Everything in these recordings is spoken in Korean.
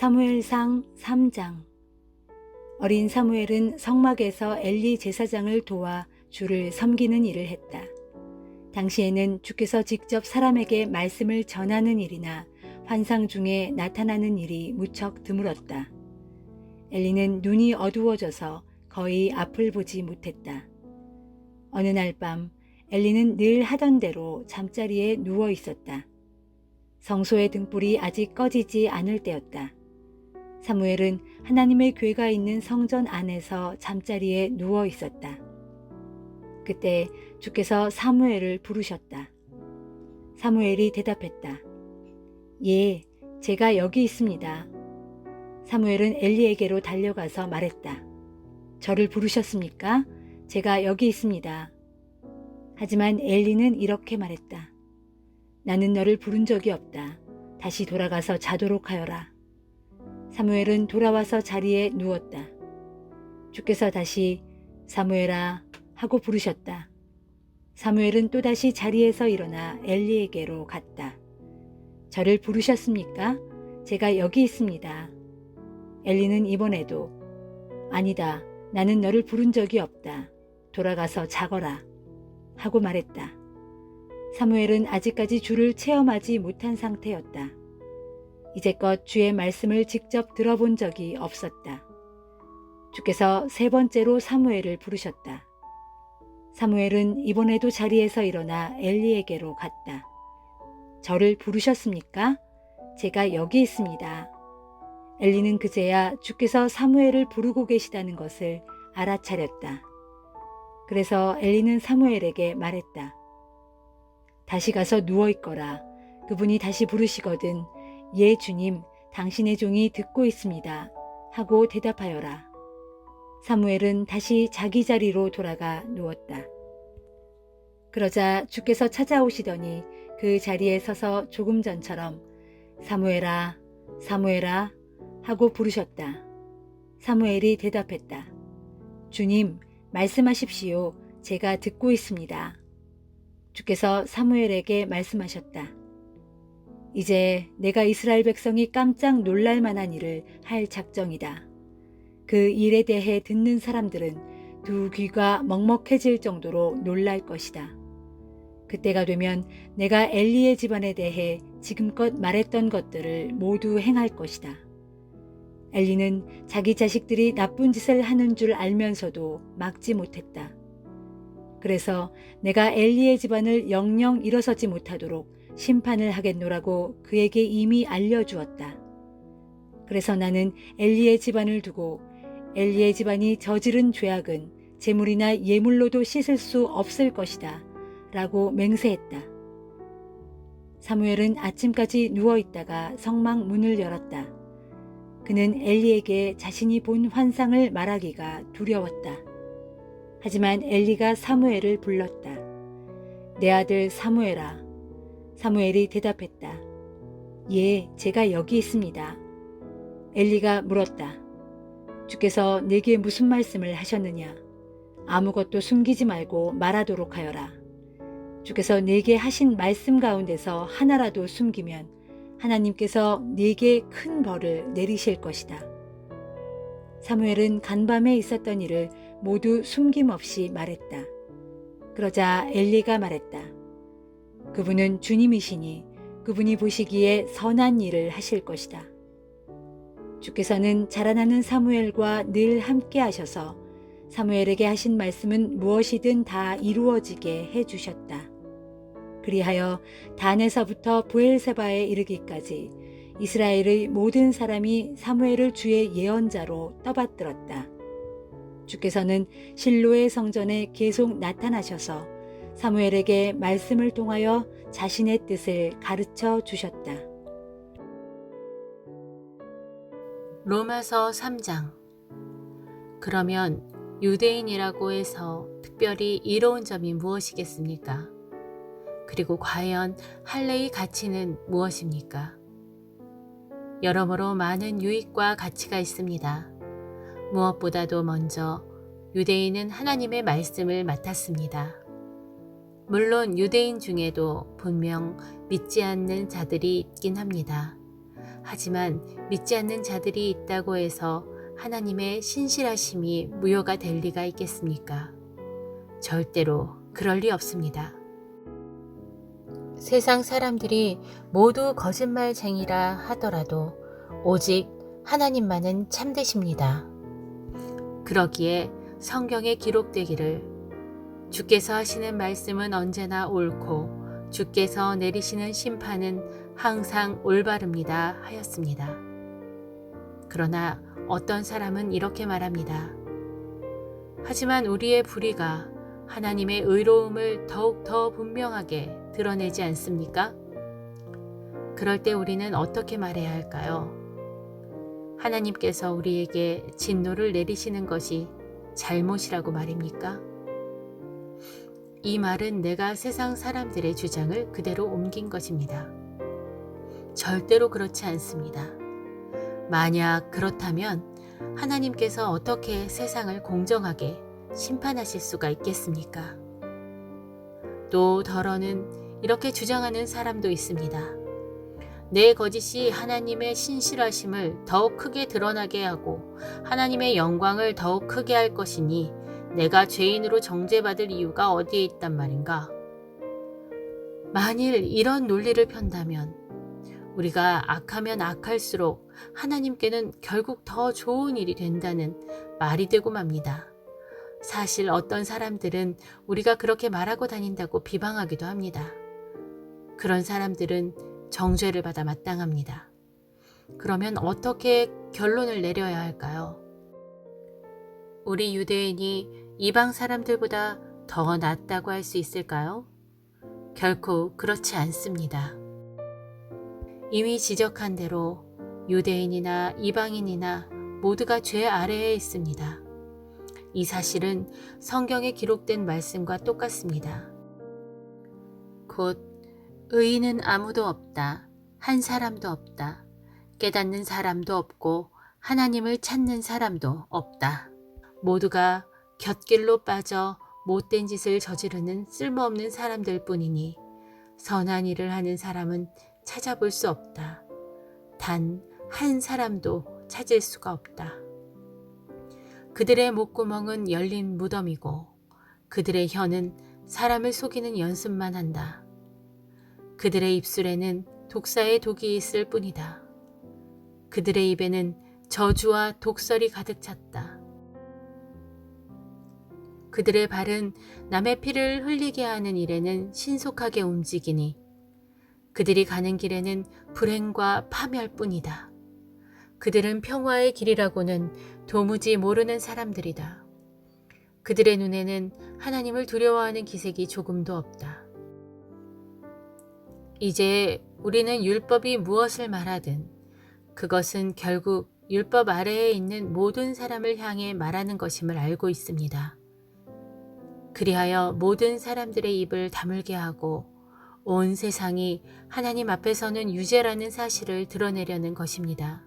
사무엘상 3장. 어린 사무엘은 성막에서 엘리 제사장을 도와 주를 섬기는 일을 했다. 당시에는 주께서 직접 사람에게 말씀을 전하는 일이나 환상 중에 나타나는 일이 무척 드물었다. 엘리는 눈이 어두워져서 거의 앞을 보지 못했다. 어느 날 밤 엘리는 늘 하던 대로 잠자리에 누워 있었다. 성소의 등불이 아직 꺼지지 않을 때였다. 사무엘은 하나님의 궤가 있는 성전 안에서 잠자리에 누워 있었다. 그때 주께서 사무엘을 부르셨다. 사무엘이 대답했다. 예, 제가 여기 있습니다. 사무엘은 엘리에게로 달려가서 말했다. 저를 부르셨습니까? 제가 여기 있습니다. 하지만 엘리는 이렇게 말했다. 나는 너를 부른 적이 없다. 다시 돌아가서 자도록 하여라. 사무엘은 돌아와서 자리에 누웠다. 주께서 다시 사무엘아 하고 부르셨다. 사무엘은 또다시 자리에서 일어나 엘리에게로 갔다. 저를 부르셨습니까? 제가 여기 있습니다. 엘리는 이번에도 아니다. 나는 너를 부른 적이 없다. 돌아가서 자거라. 하고 말했다. 사무엘은 아직까지 주를 체험하지 못한 상태였다. 이제껏 주의 말씀을 직접 들어본 적이 없었다. 주께서 세 번째로 사무엘을 부르셨다. 사무엘은 이번에도 자리에서 일어나 엘리에게로 갔다. 저를 부르셨습니까? 제가 여기 있습니다. 엘리는 그제야 주께서 사무엘을 부르고 계시다는 것을 알아차렸다. 그래서 엘리는 사무엘에게 말했다. 다시 가서 누워있거라. 그분이 다시 부르시거든 예 주님 당신의 종이 듣고 있습니다. 하고 대답하여라. 사무엘은 다시 자기 자리로 돌아가 누웠다. 그러자 주께서 찾아오시더니 그 자리에 서서 조금 전처럼 사무엘아 사무엘아 하고 부르셨다. 사무엘이 대답했다. 주님 말씀하십시오. 제가 듣고 있습니다. 주께서 사무엘에게 말씀하셨다. 이제 내가 이스라엘 백성이 깜짝 놀랄 만한 일을 할 작정이다. 그 일에 대해 듣는 사람들은 두 귀가 먹먹해질 정도로 놀랄 것이다. 그때가 되면 내가 엘리의 집안에 대해 지금껏 말했던 것들을 모두 행할 것이다. 엘리는 자기 자식들이 나쁜 짓을 하는 줄 알면서도 막지 못했다. 그래서 내가 엘리의 집안을 영영 일어서지 못하도록 심판을 하겠노라고 그에게 이미 알려주었다. 그래서 나는 엘리의 집안을 두고 엘리의 집안이 저지른 죄악은 제물이나 예물로도 씻을 수 없을 것이다 라고 맹세했다. 사무엘은 아침까지 누워있다가 성막 문을 열었다. 그는 엘리에게 자신이 본 환상을 말하기가 두려웠다. 하지만 엘리가 사무엘을 불렀다. 내 아들 사무엘아. 사무엘이 대답했다. 예, 제가 여기 있습니다. 엘리가 물었다. 주께서 내게 무슨 말씀을 하셨느냐? 아무것도 숨기지 말고 말하도록 하여라. 주께서 내게 하신 말씀 가운데서 하나라도 숨기면 하나님께서 내게 큰 벌을 내리실 것이다. 사무엘은 간밤에 있었던 일을 모두 숨김없이 말했다. 그러자 엘리가 말했다. 그분은 주님이시니 그분이 보시기에 선한 일을 하실 것이다. 주께서는 자라나는 사무엘과 늘 함께 하셔서 사무엘에게 하신 말씀은 무엇이든 다 이루어지게 해주셨다. 그리하여 단에서부터 브엘세바에 이르기까지 이스라엘의 모든 사람이 사무엘을 주의 예언자로 떠받들었다. 주께서는 실로의 성전에 계속 나타나셔서 사무엘에게 말씀을 통하여 자신의 뜻을 가르쳐 주셨다. 로마서 3장. 그러면 유대인이라고 해서 특별히 이로운 점이 무엇이겠습니까? 그리고 과연 할례의 가치는 무엇입니까? 여러모로 많은 유익과 가치가 있습니다. 무엇보다도 먼저 유대인은 하나님의 말씀을 맡았습니다. 물론 유대인 중에도 분명 믿지 않는 자들이 있긴 합니다. 하지만 믿지 않는 자들이 있다고 해서 하나님의 신실하심이 무효가 될 리가 있겠습니까? 절대로 그럴 리 없습니다. 세상 사람들이 모두 거짓말쟁이라 하더라도 오직 하나님만은 참되십니다. 그러기에 성경에 기록되기를 주께서 하시는 말씀은 언제나 옳고 주께서 내리시는 심판은 항상 올바릅니다 하였습니다. 그러나 어떤 사람은 이렇게 말합니다. 하지만 우리의 불의가 하나님의 의로움을 더욱더 분명하게 드러내지 않습니까? 그럴 때 우리는 어떻게 말해야 할까요? 하나님께서 우리에게 진노를 내리시는 것이 잘못이라고 말입니까? 이 말은 내가 세상 사람들의 주장을 그대로 옮긴 것입니다. 절대로 그렇지 않습니다. 만약 그렇다면 하나님께서 어떻게 세상을 공정하게 심판하실 수가 있겠습니까? 또 더러는 이렇게 주장하는 사람도 있습니다. 내 거짓이 하나님의 신실하심을 더욱 크게 드러나게 하고 하나님의 영광을 더욱 크게 할 것이니 내가 죄인으로 정죄받을 이유가 어디에 있단 말인가? 만일 이런 논리를 편다면 우리가 악하면 악할수록 하나님께는 결국 더 좋은 일이 된다는 말이 되고 맙니다. 사실 어떤 사람들은 우리가 그렇게 말하고 다닌다고 비방하기도 합니다. 그런 사람들은 정죄를 받아 마땅합니다. 그러면 어떻게 결론을 내려야 할까요? 우리 유대인이 이방 사람들보다 더 낫다고 할 수 있을까요? 결코 그렇지 않습니다. 이미 지적한 대로 유대인이나 이방인이나 모두가 죄 아래에 있습니다. 이 사실은 성경에 기록된 말씀과 똑같습니다. 곧 의인은 아무도 없다. 한 사람도 없다. 깨닫는 사람도 없고 하나님을 찾는 사람도 없다. 모두가 곁길로 빠져 못된 짓을 저지르는 쓸모없는 사람들 뿐이니 선한 일을 하는 사람은 찾아볼 수 없다. 단 한 사람도 찾을 수가 없다. 그들의 목구멍은 열린 무덤이고 그들의 혀는 사람을 속이는 연습만 한다. 그들의 입술에는 독사의 독이 있을 뿐이다. 그들의 입에는 저주와 독설이 가득 찼다. 그들의 발은 남의 피를 흘리게 하는 일에는 신속하게 움직이니 그들이 가는 길에는 불행과 파멸뿐이다. 그들은 평화의 길이라고는 도무지 모르는 사람들이다. 그들의 눈에는 하나님을 두려워하는 기색이 조금도 없다. 이제 우리는 율법이 무엇을 말하든 그것은 결국 율법 아래에 있는 모든 사람을 향해 말하는 것임을 알고 있습니다. 그리하여 모든 사람들의 입을 다물게 하고 온 세상이 하나님 앞에서는 유죄라는 사실을 드러내려는 것입니다.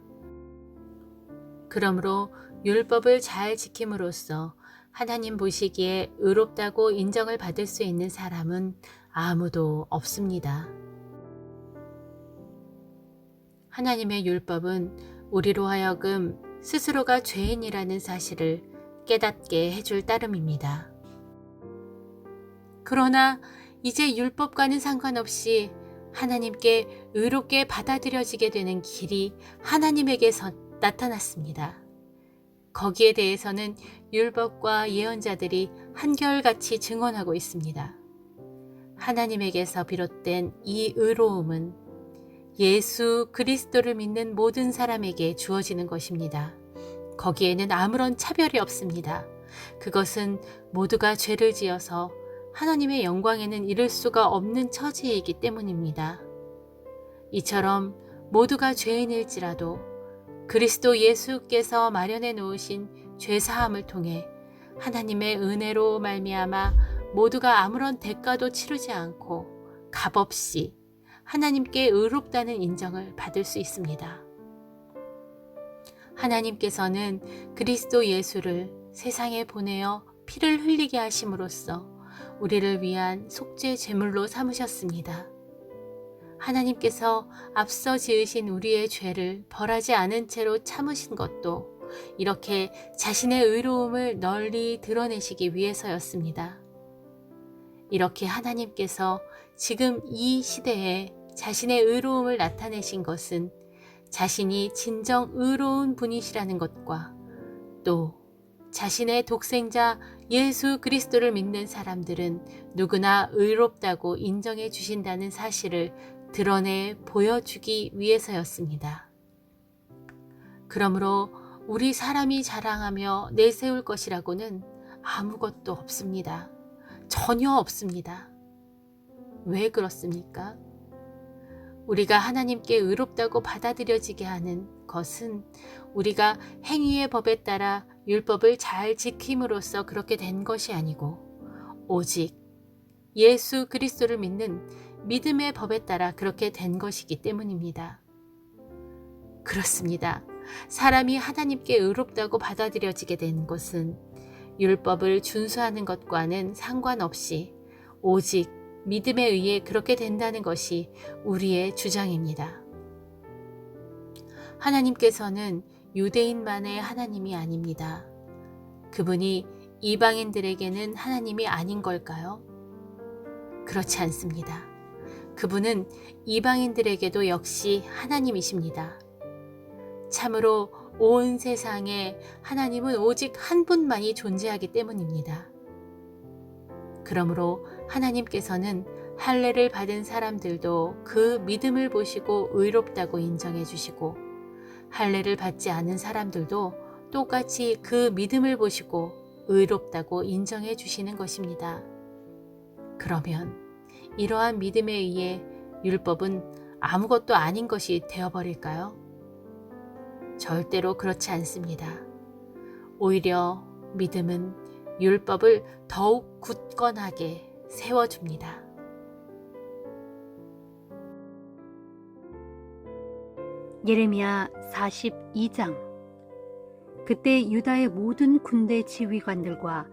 그러므로 율법을 잘 지킴으로써 하나님 보시기에 의롭다고 인정을 받을 수 있는 사람은 아무도 없습니다. 하나님의 율법은 우리로 하여금 스스로가 죄인이라는 사실을 깨닫게 해줄 따름입니다. 그러나 이제 율법과는 상관없이 하나님께 의롭게 받아들여지게 되는 길이 하나님에게서 나타났습니다. 거기에 대해서는 율법과 예언자들이 한결같이 증언하고 있습니다. 하나님에게서 비롯된 이 의로움은 예수 그리스도를 믿는 모든 사람에게 주어지는 것입니다. 거기에는 아무런 차별이 없습니다. 그것은 모두가 죄를 지어서 하나님의 영광에는 이를 수가 없는 처지이기 때문입니다. 이처럼 모두가 죄인일지라도 그리스도 예수께서 마련해 놓으신 죄사함을 통해 하나님의 은혜로 말미암아 모두가 아무런 대가도 치르지 않고 값없이 하나님께 의롭다는 인정을 받을 수 있습니다. 하나님께서는 그리스도 예수를 세상에 보내어 피를 흘리게 하심으로써 우리를 위한 속죄 제물로 삼으셨습니다. 하나님께서 앞서 지으신 우리의 죄를 벌하지 않은 채로 참으신 것도 이렇게 자신의 의로움을 널리 드러내시기 위해서였습니다. 이렇게 하나님께서 지금 이 시대에 자신의 의로움을 나타내신 것은 자신이 진정 의로운 분이시라는 것과 또 자신의 독생자 예수 그리스도를 믿는 사람들은 누구나 의롭다고 인정해 주신다는 사실을 드러내 보여주기 위해서였습니다. 그러므로 우리 사람이 자랑하며 내세울 것이라고는 아무것도 없습니다. 전혀 없습니다. 왜 그렇습니까? 우리가 하나님께 의롭다고 받아들여지게 하는 것은 우리가 행위의 법에 따라 율법을 잘 지킴으로써 그렇게 된 것이 아니고 오직 예수 그리스도를 믿는 믿음의 법에 따라 그렇게 된 것이기 때문입니다. 그렇습니다. 사람이 하나님께 의롭다고 받아들여지게 된 것은 율법을 준수하는 것과는 상관없이 오직 믿음에 의해 그렇게 된다는 것이 우리의 주장입니다. 하나님께서는 유대인만의 하나님이 아닙니다. 그분이 이방인들에게는 하나님이 아닌 걸까요? 그렇지 않습니다. 그분은 이방인들에게도 역시 하나님이십니다. 참으로 온 세상에 하나님은 오직 한 분만이 존재하기 때문입니다. 그러므로 하나님께서는 할례를 받은 사람들도 그 믿음을 보시고 의롭다고 인정해 주시고 할례를 받지 않은 사람들도 똑같이 그 믿음을 보시고 의롭다고 인정해 주시는 것입니다. 그러면 이러한 믿음에 의해 율법은 아무것도 아닌 것이 되어버릴까요? 절대로 그렇지 않습니다. 오히려 믿음은 율법을 더욱 굳건하게 세워줍니다. 예레미야 42장. 그때 유다의 모든 군대 지휘관들과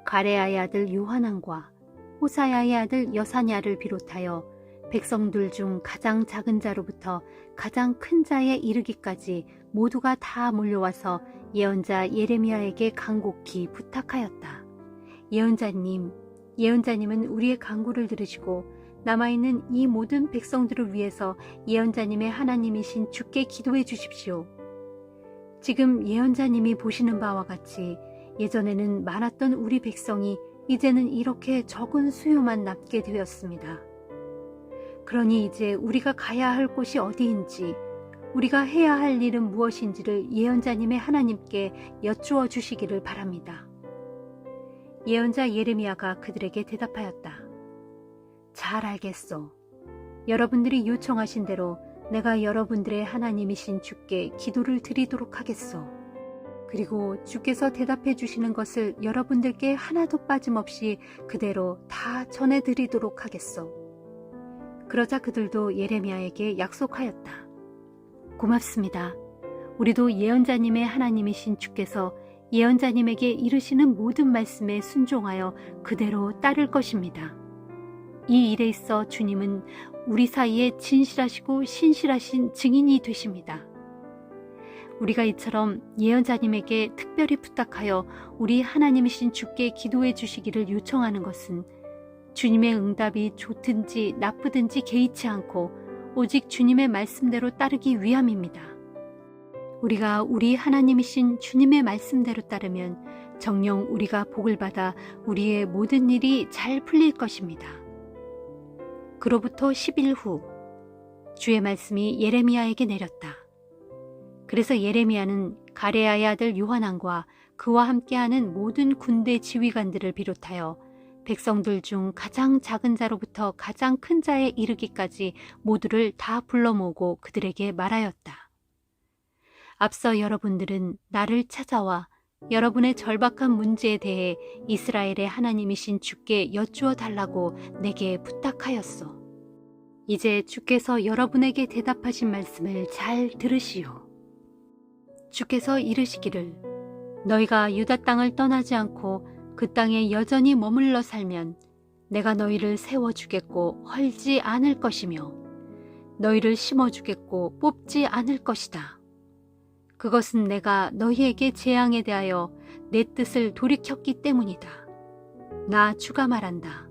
가레아의 아들 요하난과 호사야의 아들 여사냐를 비롯하여 백성들 중 가장 작은 자로부터 가장 큰 자에 이르기까지 모두가 다 몰려와서 예언자 예레미야에게 간곡히 부탁하였다. 예언자님은 우리의 간구를 들으시고 남아있는 이 모든 백성들을 위해서 예언자님의 하나님이신 주께 기도해 주십시오. 지금 예언자님이 보시는 바와 같이 예전에는 많았던 우리 백성이 이제는 이렇게 적은 수요만 남게 되었습니다. 그러니 이제 우리가 가야 할 곳이 어디인지, 우리가 해야 할 일은 무엇인지를 예언자님의 하나님께 여쭈어 주시기를 바랍니다. 예언자 예레미야가 그들에게 대답하였다. 잘 알겠소. 여러분들이 요청하신 대로 내가 여러분들의 하나님이신 주께 기도를 드리도록 하겠소. 그리고 주께서 대답해 주시는 것을 여러분들께 하나도 빠짐없이 그대로 다 전해드리도록 하겠소. 그러자 그들도 예레미야에게 약속하였다. 고맙습니다. 우리도 예언자님의 하나님이신 주께서 예언자님에게 이르시는 모든 말씀에 순종하여 그대로 따를 것입니다. 이 일에 있어 주님은 우리 사이에 진실하시고 신실하신 증인이 되십니다. 우리가 이처럼 예언자님에게 특별히 부탁하여 우리 하나님이신 주께 기도해 주시기를 요청하는 것은 주님의 응답이 좋든지 나쁘든지 개의치 않고 오직 주님의 말씀대로 따르기 위함입니다. 우리가 우리 하나님이신 주님의 말씀대로 따르면 정녕 우리가 복을 받아 우리의 모든 일이 잘 풀릴 것입니다. 그로부터 10일 후 주의 말씀이 예레미야에게 내렸다. 그래서 예레미야는 가레아의 아들 요하난과 그와 함께하는 모든 군대 지휘관들을 비롯하여 백성들 중 가장 작은 자로부터 가장 큰 자에 이르기까지 모두를 다 불러 모으고 그들에게 말하였다. 앞서 여러분들은 나를 찾아와 여러분의 절박한 문제에 대해 이스라엘의 하나님이신 주께 여쭈어 달라고 내게 부탁하였소. 이제 주께서 여러분에게 대답하신 말씀을 잘 들으시오. 주께서 이르시기를 너희가 유다 땅을 떠나지 않고 그 땅에 여전히 머물러 살면 내가 너희를 세워주겠고 헐지 않을 것이며 너희를 심어주겠고 뽑지 않을 것이다. 그것은 내가 너희에게 재앙에 대하여 내 뜻을 돌이켰기 때문이다. 나 주가 말한다.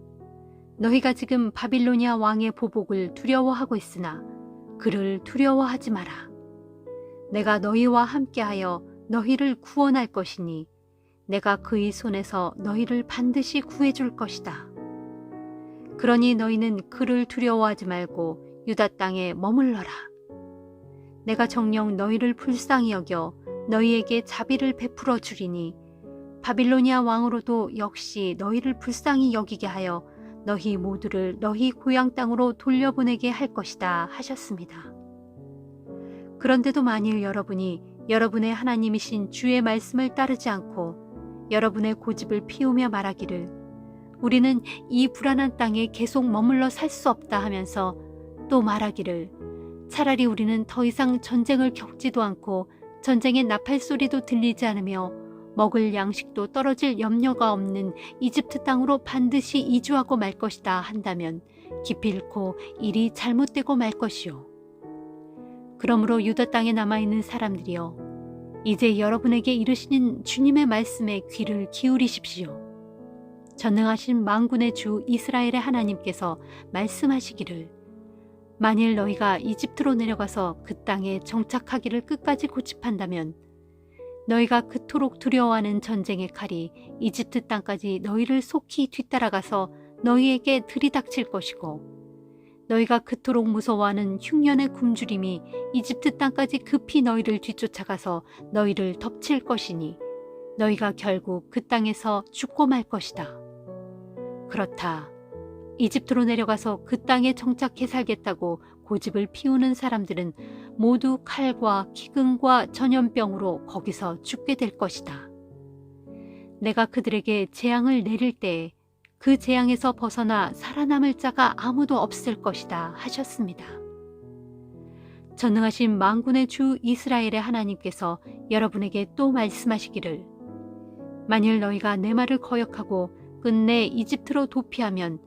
너희가 지금 바빌로니아 왕의 보복을 두려워하고 있으나 그를 두려워하지 마라. 내가 너희와 함께하여 너희를 구원할 것이니 내가 그의 손에서 너희를 반드시 구해줄 것이다. 그러니 너희는 그를 두려워하지 말고 유다 땅에 머물러라. 내가 정녕 너희를 불쌍히 여겨 너희에게 자비를 베풀어 주리니 바빌로니아 왕으로도 역시 너희를 불쌍히 여기게 하여 너희 모두를 너희 고향 땅으로 돌려보내게 할 것이다 하셨습니다. 그런데도 만일 여러분이 여러분의 하나님이신 주의 말씀을 따르지 않고 여러분의 고집을 피우며 말하기를 우리는 이 불안한 땅에 계속 머물러 살 수 없다 하면서 또 말하기를 차라리 우리는 더 이상 전쟁을 겪지도 않고 전쟁의 나팔 소리도 들리지 않으며 먹을 양식도 떨어질 염려가 없는 이집트 땅으로 반드시 이주하고 말 것이다 한다면 기필코 일이 잘못되고 말 것이요. 그러므로 유다 땅에 남아있는 사람들이여 이제 여러분에게 이르시는 주님의 말씀에 귀를 기울이십시오. 전능하신 만군의 주 이스라엘의 하나님께서 말씀하시기를 만일 너희가 이집트로 내려가서 그 땅에 정착하기를 끝까지 고집한다면 너희가 그토록 두려워하는 전쟁의 칼이 이집트 땅까지 너희를 속히 뒤따라가서 너희에게 들이닥칠 것이고 너희가 그토록 무서워하는 흉년의 굶주림이 이집트 땅까지 급히 너희를 뒤쫓아가서 너희를 덮칠 것이니 너희가 결국 그 땅에서 죽고 말 것이다. 그렇다. 이집트로 내려가서 그 땅에 정착해 살겠다고 고집을 피우는 사람들은 모두 칼과 기근과 전염병으로 거기서 죽게 될 것이다. 내가 그들에게 재앙을 내릴 때에 그 재앙에서 벗어나 살아남을 자가 아무도 없을 것이다 하셨습니다. 전능하신 만군의 주 이스라엘의 하나님께서 여러분에게 또 말씀하시기를 만일 너희가 내 말을 거역하고 끝내 이집트로 도피하면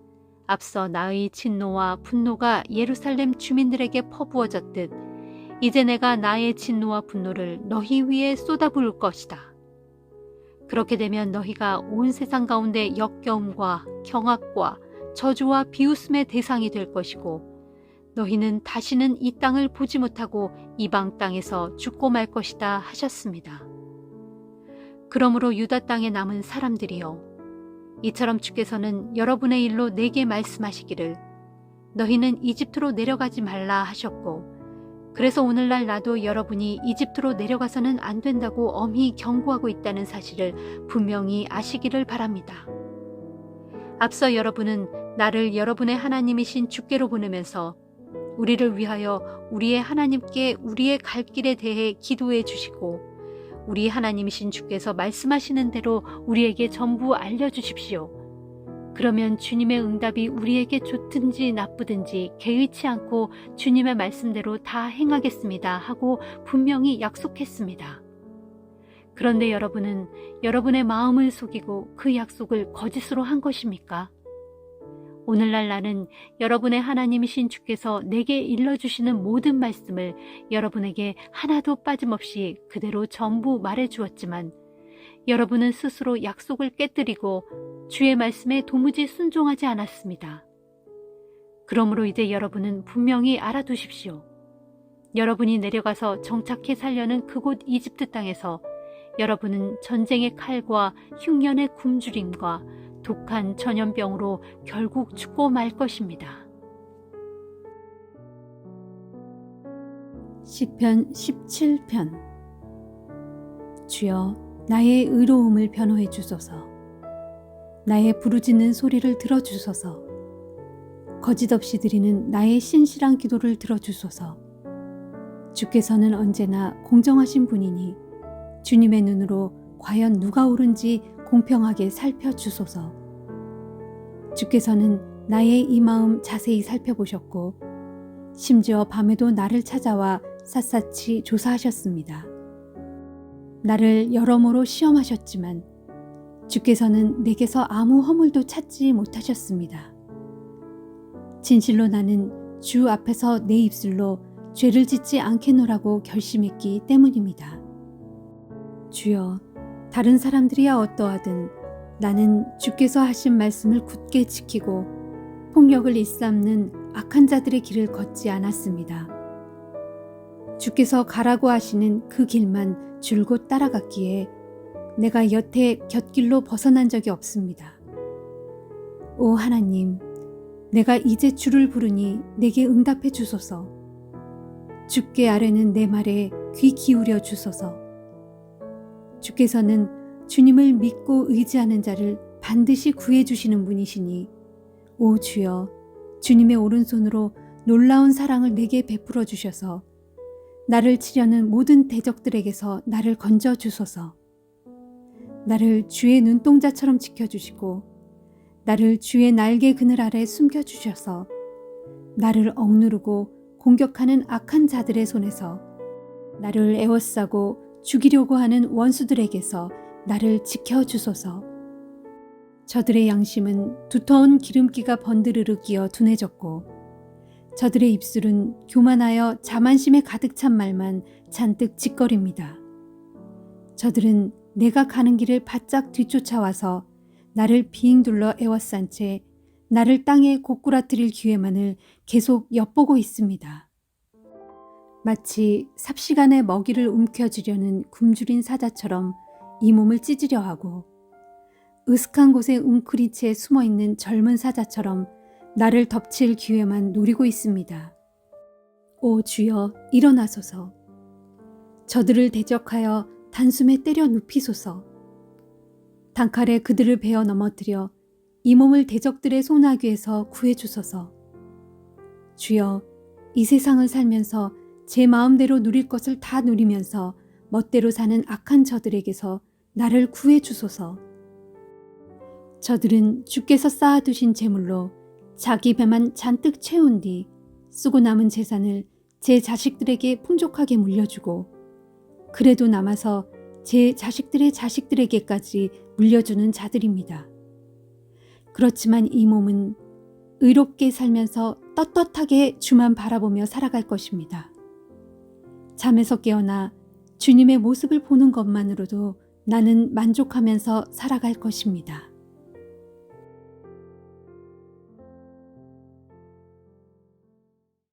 앞서 나의 진노와 분노가 예루살렘 주민들에게 퍼부어졌듯 이제 내가 나의 진노와 분노를 너희 위에 쏟아부을 것이다. 그렇게 되면 너희가 온 세상 가운데 역겨움과 경악과 저주와 비웃음의 대상이 될 것이고 너희는 다시는 이 땅을 보지 못하고 이방 땅에서 죽고 말 것이다 하셨습니다. 그러므로 유다 땅에 남은 사람들이여 이처럼 주께서는 여러분의 일로 내게 말씀하시기를 너희는 이집트로 내려가지 말라 하셨고 그래서 오늘날 나도 여러분이 이집트로 내려가서는 안 된다고 엄히 경고하고 있다는 사실을 분명히 아시기를 바랍니다. 앞서 여러분은 나를 여러분의 하나님이신 주께로 보내면서 우리를 위하여 우리의 하나님께 우리의 갈 길에 대해 기도해 주시고 우리 하나님이신 주께서 말씀하시는 대로 우리에게 전부 알려주십시오. 그러면 주님의 응답이 우리에게 좋든지 나쁘든지 개의치 않고 주님의 말씀대로 다 행하겠습니다 하고 분명히 약속했습니다. 그런데 여러분은 여러분의 마음을 속이고 그 약속을 거짓으로 한 것입니까? 오늘날 나는 여러분의 하나님이신 주께서 내게 일러주시는 모든 말씀을 여러분에게 하나도 빠짐없이 그대로 전부 말해주었지만 여러분은 스스로 약속을 깨뜨리고 주의 말씀에 도무지 순종하지 않았습니다. 그러므로 이제 여러분은 분명히 알아두십시오. 여러분이 내려가서 정착해 살려는 그곳 이집트 땅에서 여러분은 전쟁의 칼과 흉년의 굶주림과 독한 전염병으로 결국 죽고 말 것입니다. 시편 17편. 주여 나의 의로움을 변호해 주소서. 나의 부르짖는 소리를 들어주소서. 거짓없이 드리는 나의 신실한 기도를 들어주소서. 주께서는 언제나 공정하신 분이니 주님의 눈으로 과연 누가 옳은지 공평하게 살펴주소서. 주께서는 나의 이 마음 자세히 살펴보셨고 심지어 밤에도 나를 찾아와 샅샅이 조사하셨습니다. 나를 여러모로 시험하셨지만 주께서는 내게서 아무 허물도 찾지 못하셨습니다. 진실로 나는 주 앞에서 내 입술로 죄를 짓지 않겠노라고 결심했기 때문입니다. 주여, 다른 사람들이야 어떠하든 나는 주께서 하신 말씀을 굳게 지키고 폭력을 일삼는 악한 자들의 길을 걷지 않았습니다. 주께서 가라고 하시는 그 길만 줄곧 따라갔기에 내가 여태 곁길로 벗어난 적이 없습니다. 오 하나님, 내가 이제 주를 부르니 내게 응답해 주소서. 주께 아뢰는 내 말에 귀 기울여 주소서. 주께서는 주님을 믿고 의지하는 자를 반드시 구해 주시는 분이시니 오 주여, 주님의 오른손으로 놀라운 사랑을 내게 베풀어 주셔서 나를 치려는 모든 대적들에게서 나를 건져 주소서. 나를 주의 눈동자처럼 지켜주시고 나를 주의 날개 그늘 아래 숨겨주셔서 나를 억누르고 공격하는 악한 자들의 손에서 나를 에워싸고 죽이려고 하는 원수들에게서 나를 지켜주소서. 저들의 양심은 두터운 기름기가 번드르르 끼어 둔해졌고 저들의 입술은 교만하여 자만심에 가득 찬 말만 잔뜩 짓거립니다. 저들은 내가 가는 길을 바짝 뒤쫓아와서 나를 빙 둘러 에워싼 채 나를 땅에 고꾸라뜨릴 기회만을 계속 엿보고 있습니다. 마치 삽시간에 먹이를 움켜쥐려는 굶주린 사자처럼 이 몸을 찢으려 하고 으슥한 곳에 웅크린 채 숨어있는 젊은 사자처럼 나를 덮칠 기회만 노리고 있습니다. 오 주여, 일어나소서. 저들을 대적하여 단숨에 때려 눕히소서. 단칼에 그들을 베어 넘어뜨려 이 몸을 대적들의 소나귀에서 구해주소서. 주여, 이 세상을 살면서 제 마음대로 누릴 것을 다 누리면서 멋대로 사는 악한 저들에게서 나를 구해주소서. 저들은 주께서 쌓아두신 재물로 자기 배만 잔뜩 채운 뒤 쓰고 남은 재산을 제 자식들에게 풍족하게 물려주고 그래도 남아서 제 자식들의 자식들에게까지 물려주는 자들입니다. 그렇지만 이 몸은 의롭게 살면서 떳떳하게 주만 바라보며 살아갈 것입니다. 잠에서 깨어나 주님의 모습을 보는 것만으로도 나는 만족하면서 살아갈 것입니다.